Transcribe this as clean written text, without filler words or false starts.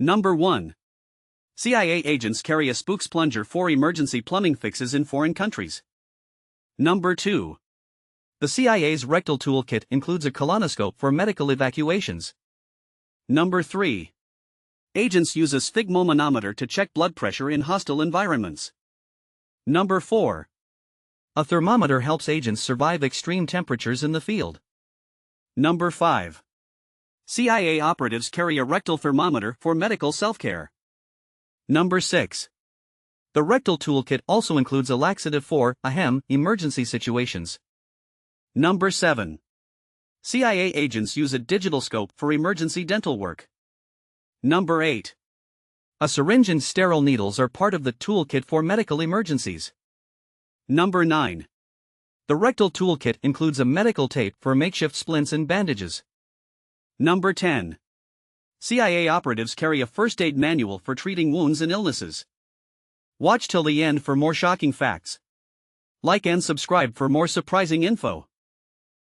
Number 1. CIA agents carry a spook's plunger for emergency plumbing fixes in foreign countries. Number 2. The CIA's rectal toolkit includes a colonoscope for medical evacuations. Number 3. Agents use a sphygmomanometer to check blood pressure in hostile environments. Number 4. A thermometer helps agents survive extreme temperatures in the field. Number 5. CIA operatives carry a rectal thermometer for medical self-care. Number 6. The rectal toolkit also includes a laxative for, ahem, emergency situations. Number 7. CIA agents use a digital scope for emergency dental work. Number 8. A syringe and sterile needles are part of the toolkit for medical emergencies. Number 9. The rectal toolkit includes a medical tape for makeshift splints and bandages. Number 10. CIA operatives carry a first aid manual for treating wounds and illnesses. Watch till the end for more shocking facts. Like and subscribe for more surprising info.